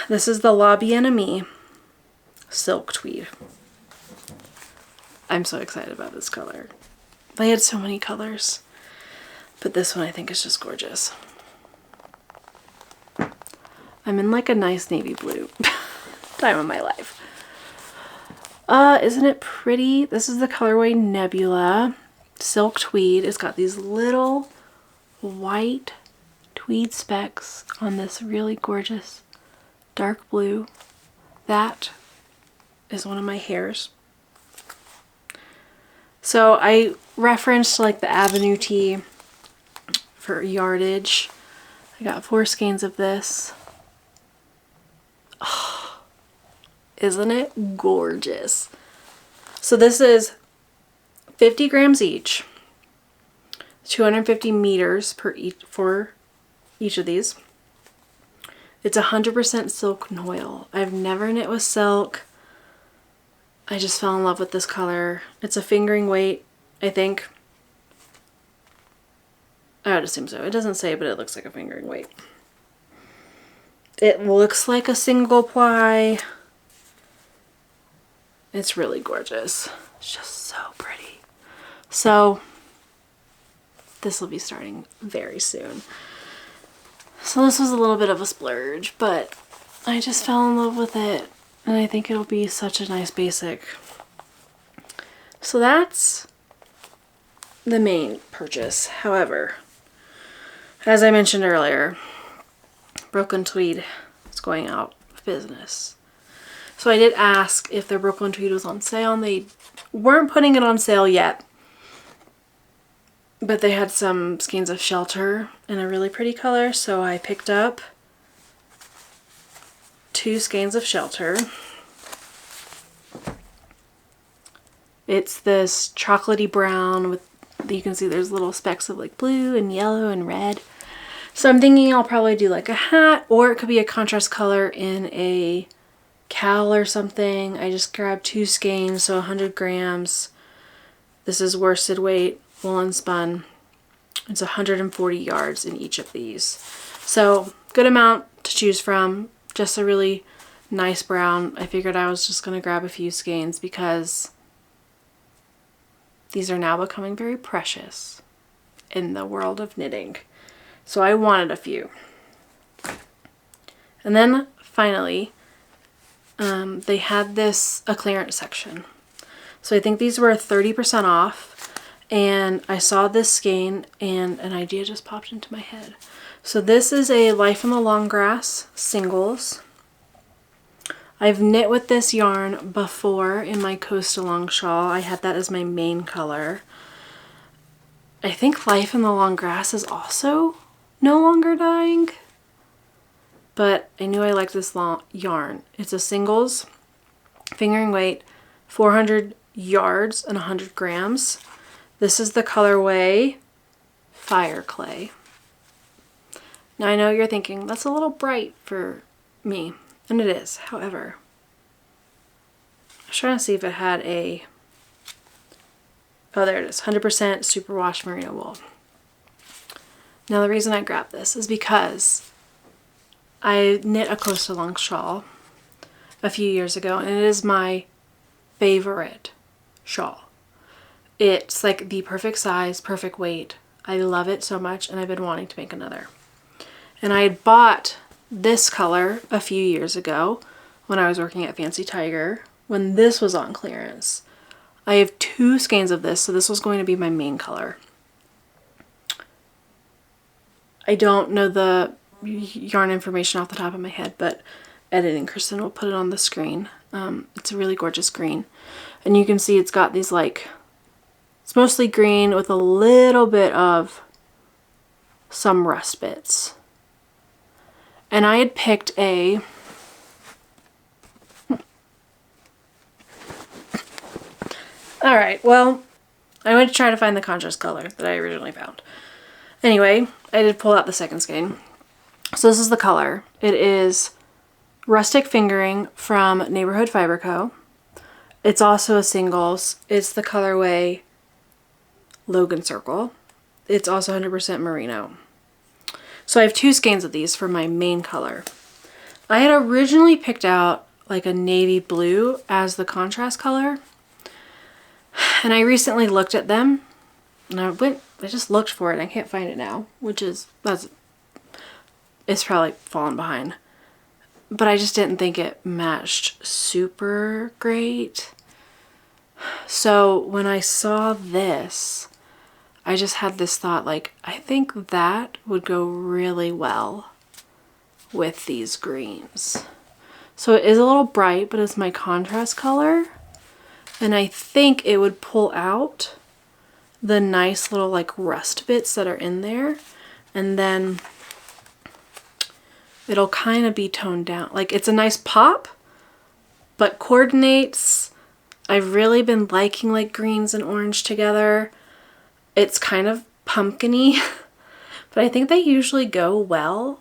This is the La Bien-Aimée silk tweed. I'm so excited about this color. They had so many colors, but this one I think is just gorgeous. I'm in like a nice navy blue time of my life. Isn't it pretty? This is the colorway Nebula silk tweed. It's got these little white tweed specks on this really gorgeous dark blue. That is one of my hairs. So I referenced like the Avenue tee for yardage. I got 4 skeins of this. Oh, isn't it gorgeous? So this is 50 grams each, 250 meters for each of these. It's 100% silk noil. I've never knit with silk. I just fell in love with this color. It's a fingering weight, I think. I would assume so. It doesn't say, but it looks like a fingering weight. It looks like a single ply. It's really gorgeous. It's just so pretty. So this will be starting very soon. So this was a little bit of a splurge, but I just fell in love with it, and I think it'll be such a nice basic. So that's the main purchase. However, as I mentioned earlier, Brooklyn Tweed is going out of business. So I did ask if their Brooklyn Tweed was on sale, and they weren't putting it on sale yet. But they had some skeins of Shelter in a really pretty color, so I picked up 2 skeins of Shelter. It's this chocolatey brown with, you can see there's little specks of like blue and yellow and red. So I'm thinking I'll probably do like a hat, or it could be a contrast color in a KAL or something. I just grabbed 2 skeins, so 100 grams. This is worsted weight, woolen spun. It's 140 yards in each of these. So good amount to choose from. Just a really nice brown. I figured I was just going to grab a few skeins because these are now becoming very precious in the world of knitting. So I wanted a few. And then finally, they had a clearance section. So I think these were 30% off, and I saw this skein and an idea just popped into my head. So this is a Life in the Long Grass singles. I've knit with this yarn before in my Coast Along shawl. I had that as my main color. I think Life in the Long Grass is also no longer dying, but I knew I liked this long yarn. It's a singles, fingering weight, 400 yards and 100 grams. This is the colorway Fire Clay. Now I know you're thinking, that's a little bright for me, and it is. However, I was trying to see if it had a, oh there it is, 100% superwash merino wool. Now the reason I grabbed this is because I knit a Coast Along shawl a few years ago, and it is my favorite shawl. It's like the perfect size, perfect weight. I love it so much, and I've been wanting to make another. And I had bought this color a few years ago when I was working at Fancy Tiger, when this was on clearance. I have 2 skeins of this, so this was going to be my main color. I don't know the yarn information off the top of my head, but editing Kristen will put it on the screen. It's a really gorgeous green. And you can see it's got these like, it's mostly green with a little bit of some rust bits. And I had picked a, alright, well, I went to try to find the contrast color that I originally found. Anyway, I did pull out the second skein. So this is the color. It is Rustic Fingering from Neighborhood Fiber Co. It's also a singles. It's the colorway Logan Circle. It's also 100% merino. So I have 2 skeins of these for my main color. I had originally picked out like a navy blue as the contrast color. And I recently looked at them and I just looked for it. I can't find it now, which is, it's probably fallen behind. But I just didn't think it matched super great. So when I saw this, I just had this thought, like, I think that would go really well with these greens. So it is a little bright, but it's my contrast color. And I think it would pull out the nice little like rust bits that are in there. And then it'll kind of be toned down. Like, it's a nice pop, but coordinates. I've really been liking like greens and orange together. It's kind of pumpkin-y, but I think they usually go well.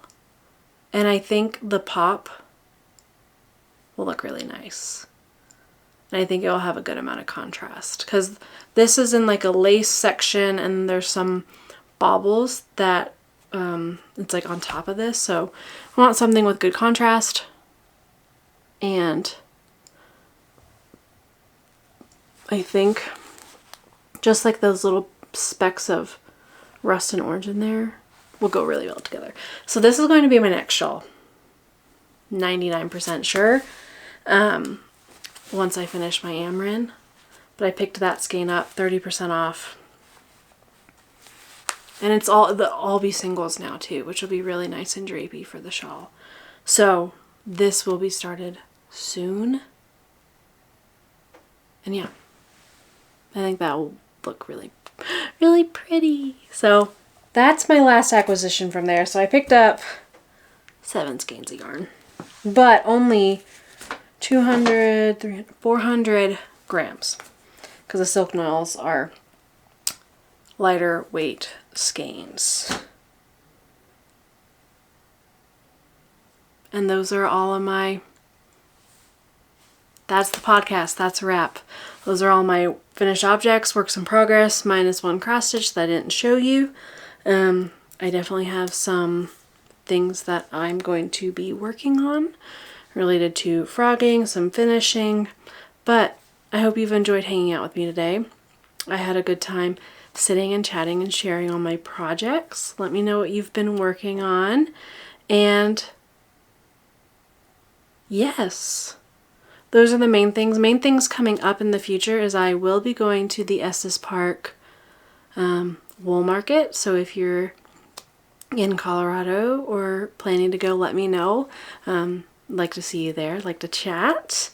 And I think the pop will look really nice. And I think it will have a good amount of contrast, because this is in like a lace section and there's some baubles that it's like on top of this. So I want something with good contrast, and I think just like those little specks of rust and orange in there will go really well together. So this is going to be my next shawl. 99% sure. Once I finish my Amren, but I picked that skein up 30% off. And it's all be singles now too, which will be really nice and drapey for the shawl. So this will be started soon. And yeah, I think that will look really, really pretty. So that's my last acquisition from there. So I picked up 7 skeins of yarn, but only 200, 300, 400 grams, because the silk noils are lighter weight skeins. And those are all of my, that's the podcast, that's a wrap. Those are all my finished objects, works in progress, minus 1 cross stitch that I didn't show you. I definitely have some things that I'm going to be working on related to frogging, some finishing, but I hope you've enjoyed hanging out with me today. I had a good time sitting and chatting and sharing all my projects. Let me know what you've been working on. And yes, those are the main things. Main things coming up in the future is I will be going to the Estes Park wool market. So if you're in Colorado or planning to go, let me know. Like to see you there, like to chat.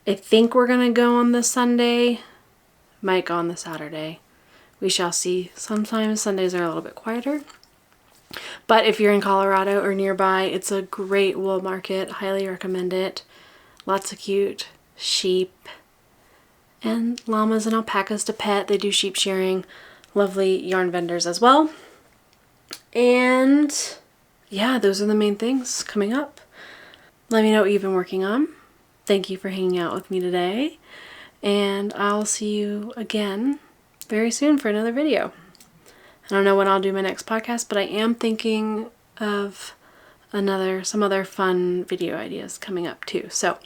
I think we're gonna go on the Sunday, might go on the Saturday. We shall see. Sometimes Sundays are a little bit quieter. But if you're in Colorado or nearby, it's a great wool market. Highly recommend it. Lots of cute sheep and llamas and alpacas to pet. They do sheep shearing. Lovely yarn vendors as well. And yeah, those are the main things coming up. Let me know what you've been working on. Thank you for hanging out with me today. And I'll see you again very soon for another video. I don't know when I'll do my next podcast, but I am thinking of some other fun video ideas coming up too. So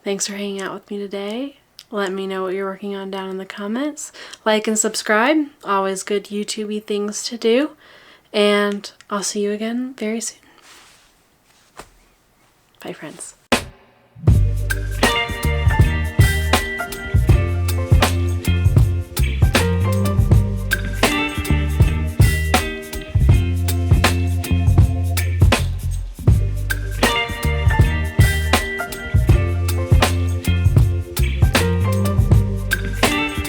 thanks for hanging out with me today. Let me know what you're working on down in the comments. Like and subscribe. Always good YouTube-y things to do. And I'll see you again very soon. Bye, friends.